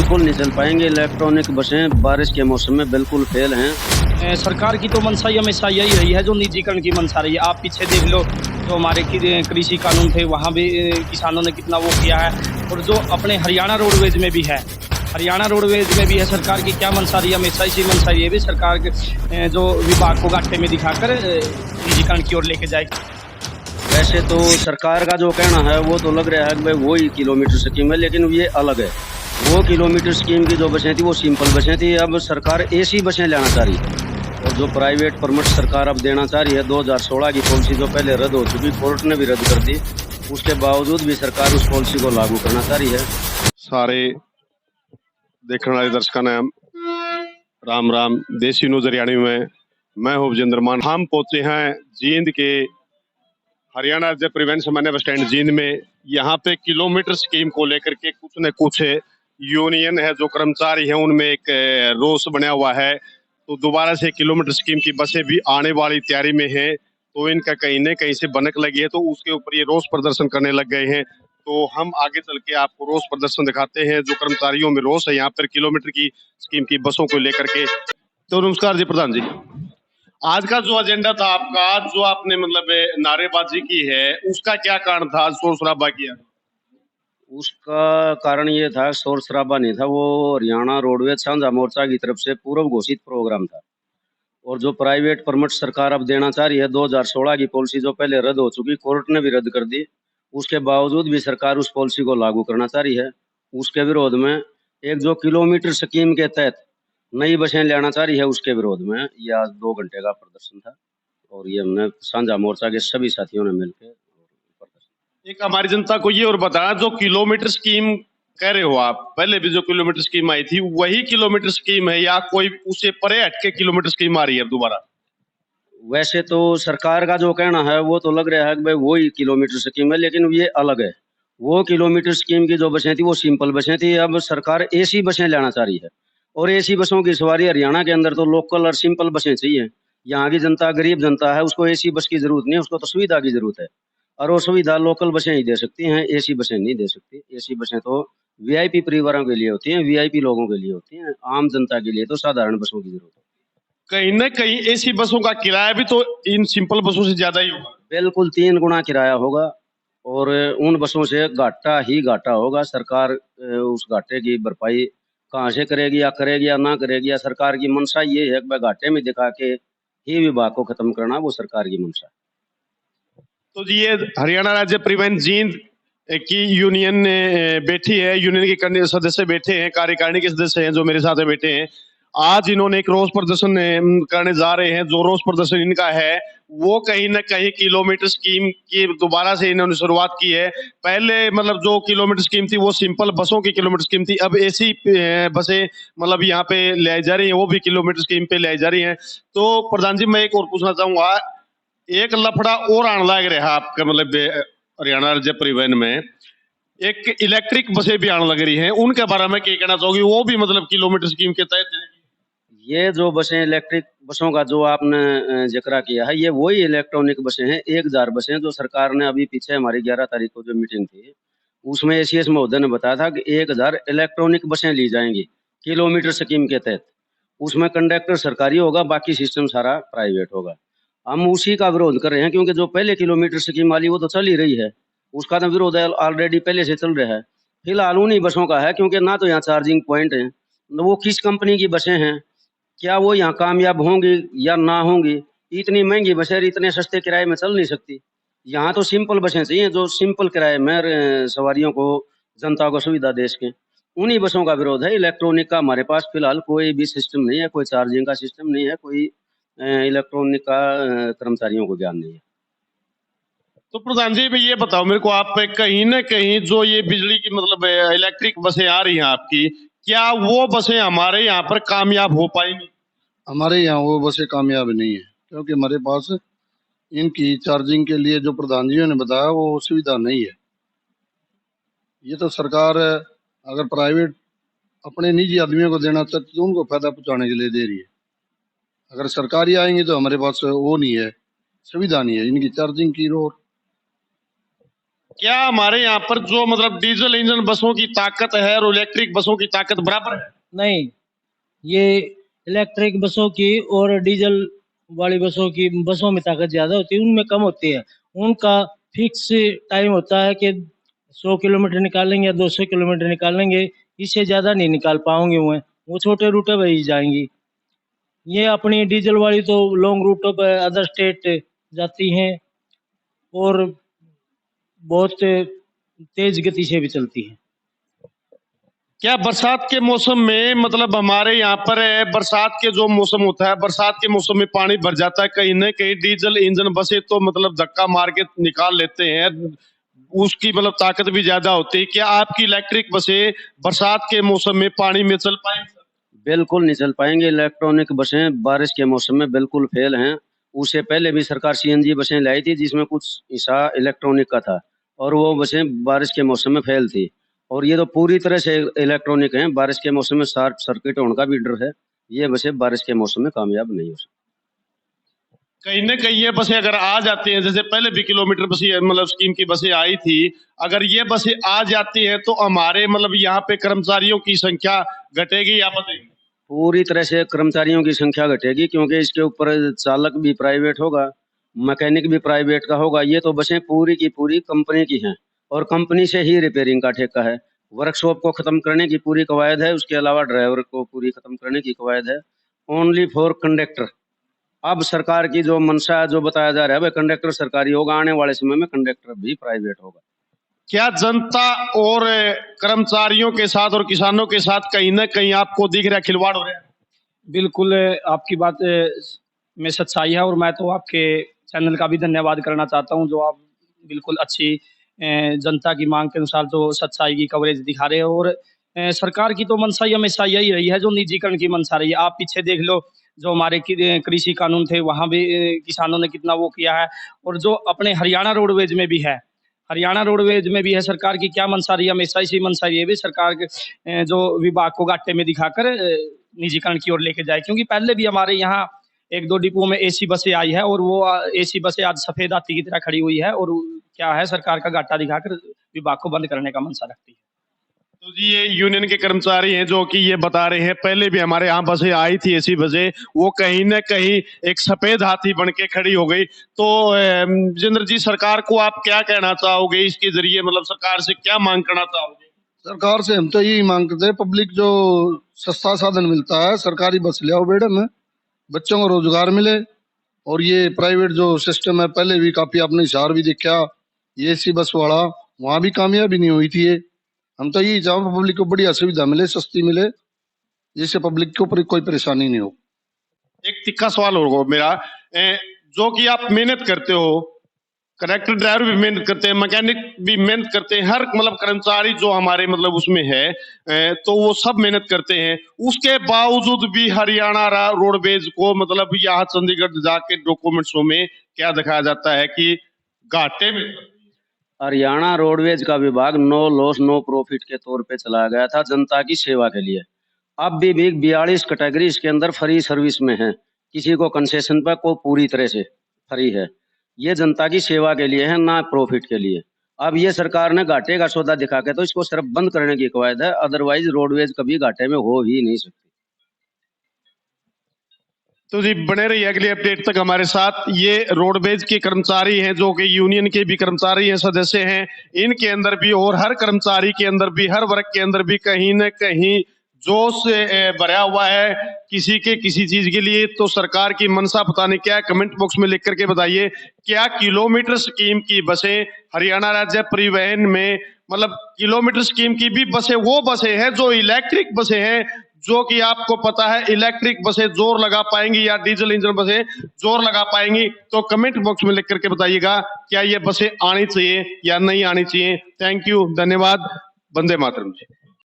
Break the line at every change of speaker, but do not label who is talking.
बिल्कुल नहीं चल पाएंगे। इलेक्ट्रॉनिक बसें बारिश के मौसम में बिल्कुल फेल हैं।
सरकार की तो मंशा ही हमेशा यही रही है, जो निजीकरण की मंशा रही है। आप पीछे देख लो, जो हमारे कृषि कानून थे, वहाँ भी किसानों ने कितना वो किया है। और जो अपने हरियाणा रोडवेज में भी है, हरियाणा रोडवेज में भी है, सरकार की क्या मंशा रही है? हमेशा इसी मंशा ये भी सरकार के जो विभाग को घाटे में दिखाकर निजीकरण की ओर लेके जाए।
वैसे तो सरकार का जो कहना है वो तो लग रहा है कि भाई वही किलोमीटर स्कीम है, लेकिन ये अलग है। वो किलोमीटर स्कीम की जो बसें थी वो सिंपल बसें थी। अब सरकार एसी बसें लेना चाह रही है, और जो प्राइवेट परमिट सरकार अब देना चाह रही है, 2016 की पॉलिसी जो पहले रद्द हो चुकी, कोर्ट ने भी रद्द कर दी, उसके बावजूद भी सरकार उस पॉलिसी को लागू करना चाह रही है।
सारे देखने वाले दर्शकों ने राम राम। देसी न्यूज हरियाणी में मैं हूं विजेंद्र मान। हम पहुंचे हैं जींद के हरियाणा राज्य परिवहन सामान्य बस स्टैंड जींद में। यहाँ पे किलोमीटर स्कीम को लेकर के कुछ न कुछ यूनियन है, जो कर्मचारी है, उनमें एक रोष बना हुआ है। तो दोबारा से किलोमीटर स्कीम की बसें भी आने वाली तैयारी में है, तो इनका कहीं न कहीं से बनक लगी है, तो उसके ऊपर ये रोष प्रदर्शन करने लग गए हैं। तो हम आगे चल के आपको रोष प्रदर्शन दिखाते हैं, जो कर्मचारियों में रोष है यहाँ पर किलोमीटर की स्कीम की बसों को लेकर के। तो नमस्कार जी प्रधान जी, आज का जो एजेंडा था आपका, जो आपने मतलब नारेबाजी की है, उसका क्या कारण था? आज शोर शराबा किया?
उसका कारण ये था, शोर शराबा नहीं था, वो हरियाणा रोडवेज साझा मोर्चा की तरफ से पूर्व घोषित प्रोग्राम था। और जो प्राइवेट परमिट सरकार अब देना चाह रही है, 2016 की पॉलिसी जो पहले रद्द हो चुकी, कोर्ट ने भी रद्द कर दी, उसके बावजूद भी सरकार उस पॉलिसी को लागू करना चाह रही है। उसके विरोध में एक जो किलोमीटर स्कीम के तहत नई बसें लेना चाह रही है, उसके विरोध में ये आज 2 घंटे का प्रदर्शन था। और ये हमने साझा मोर्चा के सभी साथियों ने मिलकर प्रदर्शन।
एक हमारी जनता को ये और बताया, जो किलोमीटर स्कीम कह रहे हो आप, पहले भी जो किलोमीटर स्कीम आई थी वही किलोमीटर स्कीम है, या कोई उससे परे हटके किलोमीटर स्कीम आ रही है दोबारा?
वैसे तो सरकार का जो कहना है वो तो लग रहा है कि भाई वही किलोमीटर स्कीम है, लेकिन ये अलग है। वो किलोमीटर स्कीम की जो बसें थी वो सिंपल बसें थी। अब सरकार एसी बसें लेना चाह रही है, और एसी बसों की सवारी हरियाणा के अंदर तो लोकल और सिंपल बसें चाहिए। यहाँ की जनता गरीब जनता है, उसको एसी बस की जरूरत नहीं है, उसको तो सुविधा की जरूरत है। और वो सुविधा लोकल बसें ही दे सकती हैं, एसी बसें नहीं दे सकती। एसी बसें तो वीआईपी परिवारों के लिए होती हैं, वीआईपी लोगों के लिए होती हैं। आम जनता के लिए तो साधारण बसों की जरूरत है।
कहीं न कहीं एसी बसों का किराया भी तो इन सिंपल बसों से ज्यादा ही होगा।
बिल्कुल 3 गुना किराया होगा, और उन बसों से घाटा ही घाटा होगा। सरकार उस घाटे की भरपाई कहाँ से करेगी, या ना करेगी, या सरकार की मंशा ये है कि भाई घाटे में दिखा के ही विभाग को खत्म करना, वो सरकार की मंशा है।
तो जी, ये हरियाणा राज्य परिवहन जींद की यूनियन बैठी है, यूनियन के सदस्य बैठे हैं, कार्यकारिणी के सदस्य हैं जो मेरे साथ में बैठे हैं। आज इन्होंने एक रोष प्रदर्शन करने जा रहे हैं। जो रोष प्रदर्शन इनका है वो कहीं ना कहीं किलोमीटर स्कीम की दोबारा से इन्होंने शुरुआत की है। पहले मतलब जो किलोमीटर स्कीम थी वो सिंपल बसों की किलोमीटर स्कीम थी, अब एसी बसें मतलब यहाँ पे लाई जा रही है, वो भी किलोमीटर स्कीम पे लाई जा रही है। तो प्रधान जी, मैं एक और पूछना चाहूंगा, एक लफड़ा और आने लग रहा है आपका मतलब हरियाणा राज्य परिवहन में, एक इलेक्ट्रिक बसें भी आने लग रही हैं, उनके बारे में क्या कहना चाहोगे? वो भी मतलब किलोमीटर स्कीम के तहत है?
ये जो बसें, इलेक्ट्रिक बसों का जो आपने जिक्र किया है, ये वही इलेक्ट्रॉनिक बसें हैं। 1000 बसें जो सरकार ने अभी पीछे हमारी 11 तारीख को जो मीटिंग थी, उसमें एसीएस महोदय ने बताया था कि 1000 इलेक्ट्रॉनिक बसें ली जाएंगी किलोमीटर स्कीम के तहत। उसमें कंडक्टर सरकारी होगा, बाकी सिस्टम सारा प्राइवेट होगा। हम उसी का विरोध कर रहे हैं, क्योंकि जो पहले किलोमीटर स्कीम वाली वो तो चल ही रही है, उसका तो विरोध ऑलरेडी पहले से चल रहा है। फिलहाल उन्हीं बसों का है, क्योंकि ना तो यहाँ चार्जिंग पॉइंट है, वो किस कंपनी की बसें हैं, क्या वो यहाँ कामयाब होंगी या ना होंगी। इतनी महंगी बसें इतने सस्ते किराए में चल नहीं सकती। यहाँ तो सिंपल बसें चाहिए, जो सिंपल किराए में सवारियों को, जनता को सुविधा दे सके। उन्हीं बसों का विरोध है। इलेक्ट्रॉनिक का हमारे पास फिलहाल कोई भी सिस्टम नहीं है, कोई चार्जिंग का सिस्टम नहीं है, कोई इलेक्ट्रॉनिक का कर्मचारियों को ज्ञान नहीं है।
तो प्रधान जी, भाई ये बताओ मेरे को, आप कहीं ना कहीं जो ये बिजली की मतलब इलेक्ट्रिक बसें आ रही हैं आपकी, क्या वो बसें हमारे यहाँ पर कामयाब हो पाएंगी?
हमारे यहाँ वो बसें कामयाब नहीं है, क्योंकि हमारे पास इनकी चार्जिंग के लिए जो प्रधान जी ने बताया वो सुविधा नहीं है। ये तो सरकार अगर प्राइवेट अपने निजी आदमियों को देना चाहती तो उनको फायदा पहुंचाने के लिए दे रही है। अगर सरकारी आएंगे तो हमारे पास वो नहीं है, सुविधा नहीं है इनकी चार्जिंग की। और
क्या हमारे यहाँ पर जो मतलब डीजल इंजन बसों की ताकत है और इलेक्ट्रिक बसों की ताकत बराबर है?
नहीं, ये इलेक्ट्रिक बसों की और डीजल वाली बसों में ताकत ज़्यादा होती है, उनमें कम होती है। उनका फिक्स टाइम होता है कि 100 किलोमीटर निकालेंगे या 200 किलोमीटर निकालेंगे, इससे ज़्यादा नहीं निकाल पाएँगे वो छोटे रूटों पे ही जाएँगी। ये अपनी डीजल वाली तो लॉन्ग रूटों पे अदर स्टेट जाती हैं और बहुत तेज़ गति से भी चलती हैं।
क्या बरसात के मौसम में मतलब हमारे यहाँ पर बरसात के जो मौसम होता है, बरसात के मौसम में पानी भर जाता है, कहीं न कहीं डीजल इंजन बसें तो मतलब धक्का मार के निकाल लेते हैं, उसकी मतलब ताकत भी ज्यादा होती है। क्या आपकी इलेक्ट्रिक बसें बरसात के मौसम में पानी में चल पाएंगी?
बिल्कुल नहीं चल पाएंगे। इलेक्ट्रॉनिक बसें बारिश के मौसम में बिल्कुल फेल हैं। उससे पहले भी सरकार सीएनजी बसें लाई थी जिसमें कुछ हिस्सा इलेक्ट्रॉनिक का था और वो बसें बारिश के मौसम में फेल थी। और ये तो पूरी तरह से इलेक्ट्रॉनिक हैं। बारिश के मौसम में शॉर्ट सर्किट होने का भी डर है। ये बसें बारिश के मौसम में कामयाब नहीं हो सकती।
कहीं न कहीं ये बसें अगर आ जाती हैं, जैसे पहले भी किलोमीटर बसें मतलब स्कीम की बसें आई थी, अगर ये बसें आ जाती हैं तो हमारे मतलब यहाँ पे कर्मचारियों की संख्या घटेगी या बढ़ेगी?
पूरी तरह से कर्मचारियों की संख्या घटेगी क्योंकि इसके ऊपर चालक भी प्राइवेट होगा, मैकेनिक भी प्राइवेट का होगा। ये तो बसें पूरी की पूरी कंपनी की हैं और कंपनी से ही रिपेयरिंग का ठेका है। वर्कशॉप को ख़त्म करने की पूरी कवायद है, उसके अलावा ड्राइवर को पूरी ख़त्म करने की कवायद है। Only for conductor. अब सरकार की जो मंशा जो बताया जा रहा है, भाई कंडक्टर सरकारी होगा, आने वाले समय में कंडक्टर भी प्राइवेट होगा।
क्या जनता और कर्मचारियों के साथ और किसानों के साथ कहीं न कहीं आपको दिख रहा है खिलवाड़ हो रहा है?
बिल्कुल आपकी बात में सच्चाई है और मैं तो आपके चैनल का भी धन्यवाद करना चाहता हूँ जो आप बिल्कुल अच्छी जनता की मांग के अनुसार जो सच्चाई की कवरेज दिखा रहे हो और सरकार की तो मंशा ही हमेशा यही रही है जो निजीकरण की मंशा रही है। आप पीछे देख लो जो हमारे कृषि कानून थे वहाँ भी किसानों ने कितना वो किया है और जो अपने हरियाणा रोडवेज में भी है, हरियाणा रोडवेज में भी है सरकार की क्या मंशा रही है, हमेशा इसी मंशा रही है भी सरकार के जो विभाग को घाटे में दिखाकर निजीकरण की ओर लेके जाए। क्योंकि पहले भी हमारे यहाँ 1-2 डिपो में एसी बसें आई है और वो एसी बसें आज सफ़ेद हाथी की तरह खड़ी हुई है और क्या है सरकार का घाटा दिखाकर विभाग को बंद करने का मंशा रखती है।
तो जी ये यूनियन के कर्मचारी हैं जो कि ये बता रहे हैं पहले भी हमारे यहाँ बसें आई थी ऐसी बसें, वो कहीं न कहीं एक सफेद हाथी बन के खड़ी हो गई। तो जिंद्र जी सरकार को आप क्या कहना चाहोगे इसके जरिए, मतलब सरकार से क्या मांग करना चाहोगे?
सरकार से हम तो यही मांग करते हैं, पब्लिक जो सस्ता साधन मिलता है सरकारी बस ले आओ मैडम, बच्चों को रोजगार मिले। और ये प्राइवेट जो सिस्टम है पहले भी काफी आपने इशार भी देखा, ये एसी बस वाला वहां भी कामयाबी नहीं हुई थी। ये हम तो यही चाहो पब्लिक को बढ़िया सुविधा मिले, सस्ती मिले, जिससे पब्लिक के ऊपर कोई परेशानी नहीं हो।
एक तिक्का सवाल होगा मेरा, जो कि आप मेहनत करते हो, कनेक्टर ड्राइवर भी मेहनत करते हैं, मैकेनिक भी मेहनत करते हैं, हर मतलब कर्मचारी जो हमारे मतलब उसमें है, तो वो सब मेहनत करते हैं। उसके बावजूद भी हरियाणा रोडवेज को मतलब यहाँ चंडीगढ़ जाके डॉक्यूमेंट्सों में क्या दिखाया जाता है कि घाटे में।
हरियाणा रोडवेज का विभाग नो लॉस नो प्रॉफिट के तौर पे चलाया गया था जनता की सेवा के लिए। अब भी 42 कैटेगरी इसके अंदर फ्री सर्विस में है, किसी को कंसेशन पर को पूरी तरह से फ्री है। ये जनता की सेवा के लिए है, ना प्रॉफिट के लिए। अब ये सरकार ने घाटे का सौदा दिखा के तो इसको सिर्फ बंद करने की कवायद है, अदरवाइज रोडवेज कभी घाटे में हो ही नहीं सकती।
तो जी बने रहिए अगली अपडेट तक हमारे साथ। ये रोडवेज के कर्मचारी हैं जो कि यूनियन के भी कर्मचारी हैं, सदस्य हैं। इनके अंदर भी और हर कर्मचारी के अंदर भी, हर वर्ग के अंदर भी कहीं न कहीं जोश भरा हुआ है किसी के किसी चीज के लिए। तो सरकार की मंशा पता नहीं क्या है, कमेंट बॉक्स में लिख करके बताइए। क्या किलोमीटर स्कीम की बसें हरियाणा राज्य परिवहन में, मतलब किलोमीटर स्कीम की भी बसें वो बसें हैं जो इलेक्ट्रिक बसें हैं, जो कि आपको पता है इलेक्ट्रिक बसें जोर लगा पाएंगी या डीजल इंजन बसें जोर लगा पाएंगी? तो कमेंट बॉक्स में लिख करके बताइएगा क्या ये बसें आनी चाहिए या नहीं आनी चाहिए। थैंक यू, धन्यवाद, वंदे मातरम जी।